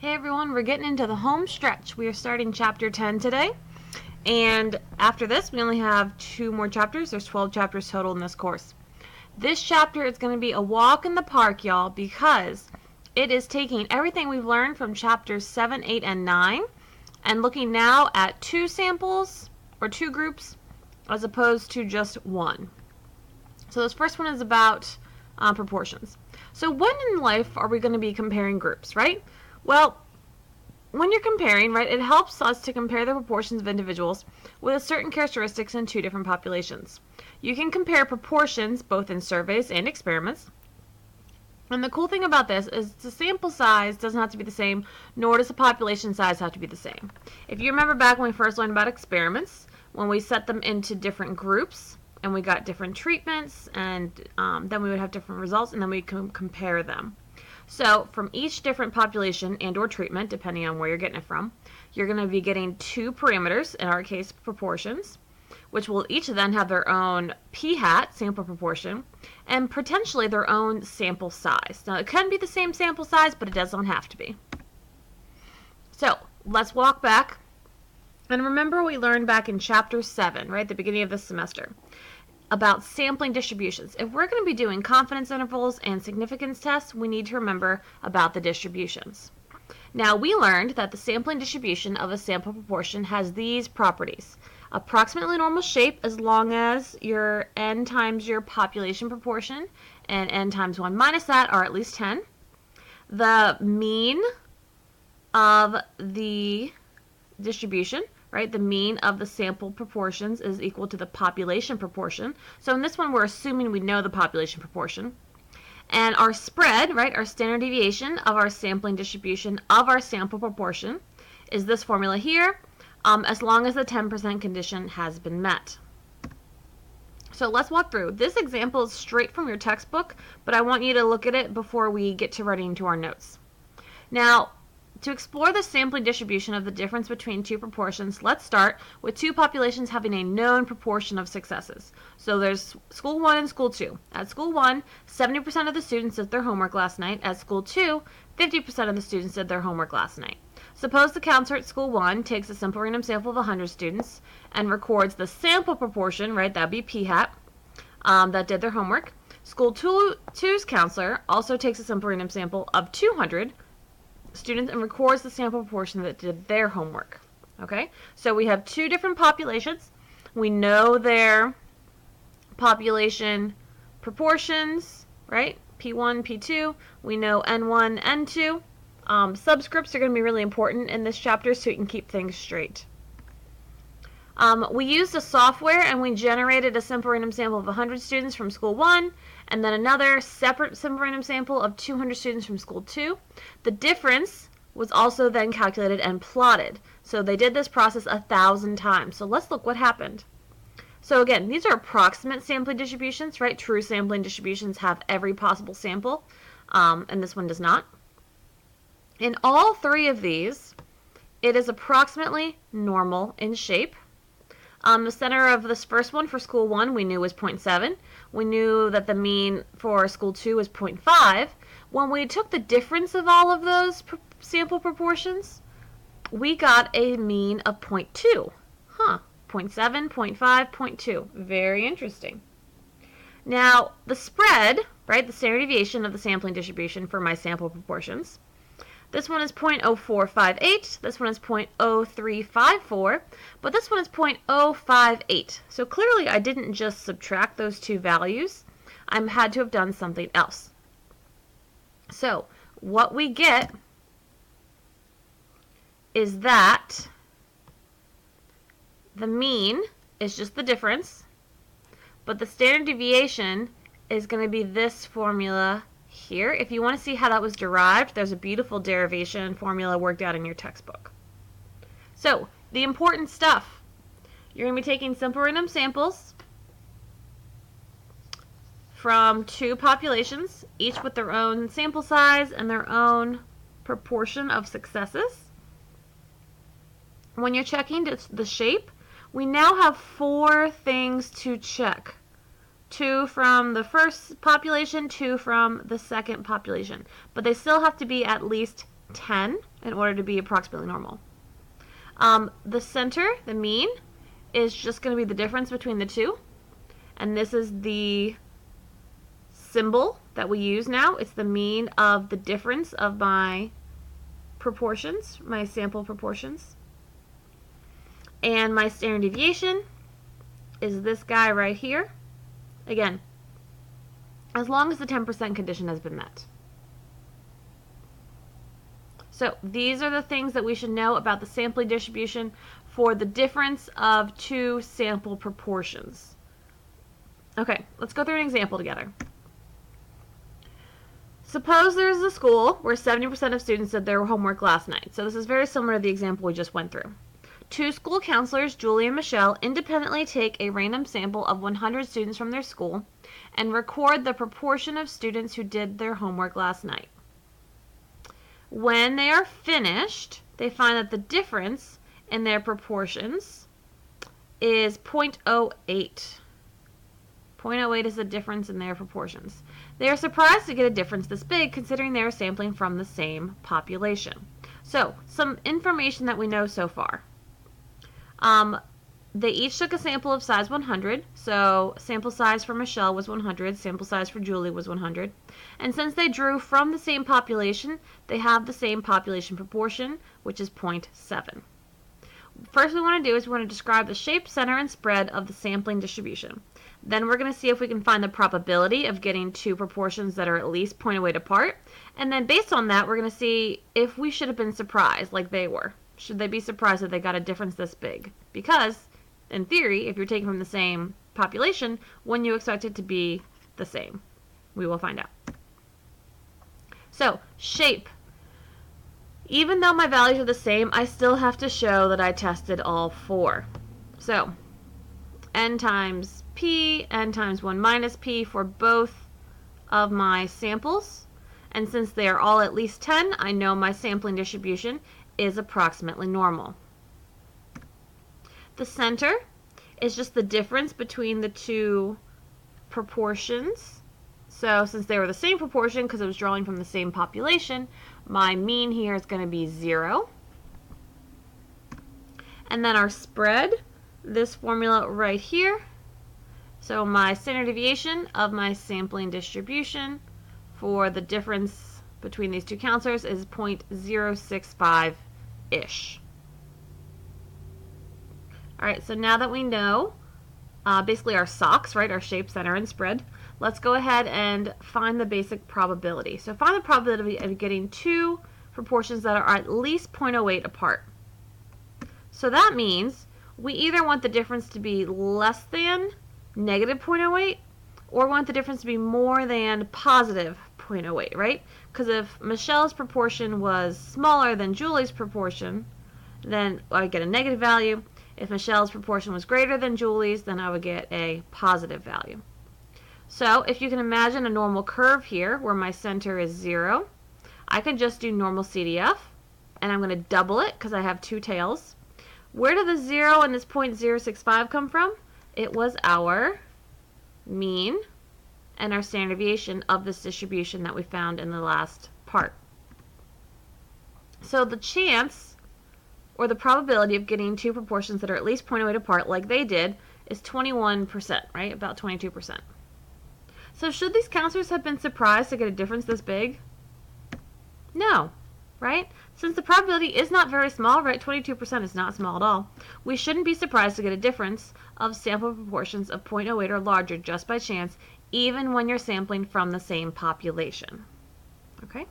Hey everyone, we're getting into the home stretch. We are starting chapter 10 today. And after this, we only have 2 more chapters. There's 12 chapters total in this course. This chapter is going to be a walk in the park, y'all, because it is taking everything we've learned from chapters 7, 8, and 9 and looking now at 2 samples or 2 groups as opposed to just 1. So this first one is about proportions. So when in life are we going to be comparing groups, right? Well, when you're comparing, right, it helps us to compare the proportions of individuals with certain characteristics in 2 different populations. You can compare proportions both in surveys and experiments. And the cool thing about this is the sample size doesn't have to be the same, nor does the population size have to be the same. If you remember back when we first learned about experiments, when we set them into different groups, and we got different treatments, and then we would have different results, and then we can compare them. So from each different population and or treatment, depending on where you're getting it from, you're going to be getting 2 parameters, in our case proportions, which will each then have their own p-hat, sample proportion, and potentially their own sample size. Now it can be the same sample size, but it doesn't have to be. So let's walk back and remember what we learned back in chapter 7, right, at the beginning of this semester, about sampling distributions. If we're going to be doing confidence intervals and significance tests, we need to remember about the distributions. Now, we learned that the sampling distribution of a sample proportion has these properties. Approximately normal shape as long as your n times your population proportion and n times 1 minus that are at least 10. The mean of the distribution, right? The mean of the sample proportions is equal to the population proportion. So in this one, we're assuming we know the population proportion. And our spread, right, our standard deviation of our sampling distribution of our sample proportion is this formula here, as long as the 10% condition has been met. So let's walk through. This example is straight from your textbook, but I want you to look at it before we get to writing to our notes. Now, to explore the sampling distribution of the difference between 2 proportions, let's start with 2 populations having a known proportion of successes. So there's school 1 and school 2. At school 1, 70% of the students did their homework last night. At school 2, 50% of the students did their homework last night. Suppose the counselor at school 1 takes a simple random sample of 100 students and records the sample proportion, right, that would be p-hat, that did their homework. School 2's counselor also takes a simple random sample of 200 students and records the sample proportion that did their homework. Okay, so we have 2 different populations. We know their population proportions, right? P1, P2. We know N1, N2. Subscripts are going to be really important in this chapter so you can keep things straight. We used a software and we generated a simple random sample of 100 students from school 1 and then another separate simple random sample of 200 students from school 2. The difference was also then calculated and plotted. So they did this process 1,000 times. So let's look what happened. So again, these are approximate sampling distributions, right? True sampling distributions have every possible sample, and this one does not. In all 3 of these, it is approximately normal in shape. The center of this first one for school 1 we knew was 0.7. We knew that the mean for school 2 was 0.5. When we took the difference of all of those sample proportions, we got a mean of 0.2. 0.7, 0.5, 0.2. Very interesting. Now, the spread, right, the standard deviation of the sampling distribution for my sample proportions, this one is 0.0458, this one is 0.0354, but this one is 0.058. So clearly I didn't just subtract those 2 values. I had to have done something else. So what we get is that the mean is just the difference, but the standard deviation is going to be this formula here. If you want to see how that was derived, there's a beautiful derivation formula worked out in your textbook. So, the important stuff. You're going to be taking simple random samples from 2 populations, each with their own sample size and their own proportion of successes. When you're checking the shape, we now have 4 things to check. 2 from the first population, 2 from the second population. But they still have to be at least 10 in order to be approximately normal. The center, the mean, is just going to be the difference between the two. And this is the symbol that we use now. It's the mean of the difference of my proportions, my sample proportions. And my standard deviation is this guy right here. Again, as long as the 10% condition has been met. So these are the things that we should know about the sampling distribution for the difference of two sample proportions. Okay, let's go through an example together. Suppose there's a school where 70% of students did their homework last night. So this is very similar to the example we just went through. Two school counselors, Julie and Michelle, independently take a random sample of 100 students from their school and record the proportion of students who did their homework last night. When they are finished, they find that the difference in their proportions is 0.08. 0.08 is the difference in their proportions. They are surprised to get a difference this big considering they are sampling from the same population. So, some information that we know so far. They each took a sample of size 100, so sample size for Michelle was 100, sample size for Julie was 100. And since they drew from the same population, they have the same population proportion, which is 0.7. First we want to do is we want to describe the shape, center, and spread of the sampling distribution. Then we're going to see if we can find the probability of getting two proportions that are at least 0.08 apart. And then based on that, we're going to see if we should have been surprised like they were. Should they be surprised that they got a difference this big? Because, in theory, if you're taking from the same population, wouldn't you expect it to be the same? We will find out. So, shape. Even though my values are the same, I still have to show that I tested all four. So, n times p, n times 1 minus p for both of my samples. And since they are all at least 10, I know my sampling distribution is approximately normal. The center is just the difference between the two proportions. So since they were the same proportion, because it was drawing from the same population, my mean here is going to be 0. And then our spread, this formula right here. So my standard deviation of my sampling distribution for the difference between these two counselors is 0.065-ish. Alright, so now that we know basically our SOCs, right, our shape, center, and spread, let's go ahead and find the basic probability. So find the probability of getting two proportions that are at least 0.08 apart. So that means we either want the difference to be less than negative 0.08 or want the difference to be more than positive 0.08, right? Because if Michelle's proportion was smaller than Julie's proportion, then I would get a negative value. If Michelle's proportion was greater than Julie's, then I would get a positive value. So if you can imagine a normal curve here where my center is 0, I can just do normal CDF, and I'm going to double it because I have two tails. Where did the 0 and this 0.065 come from? It was our mean and our standard deviation of this distribution that we found in the last part. So the chance, or the probability of getting two proportions that are at least 0.08 apart like they did, is 21%, right? About 22%. So should these counselors have been surprised to get a difference this big? No, right? Since the probability is not very small, right? 22% is not small at all. We shouldn't be surprised to get a difference of sample proportions of 0.08 or larger just by chance, even when you're sampling from the same population. Okay?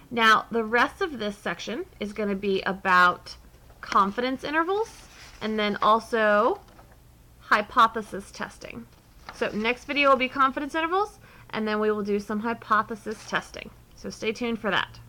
Now, the rest of this section is going to be about confidence intervals and then also hypothesis testing. So next video will be confidence intervals, and then we will do some hypothesis testing. So stay tuned for that.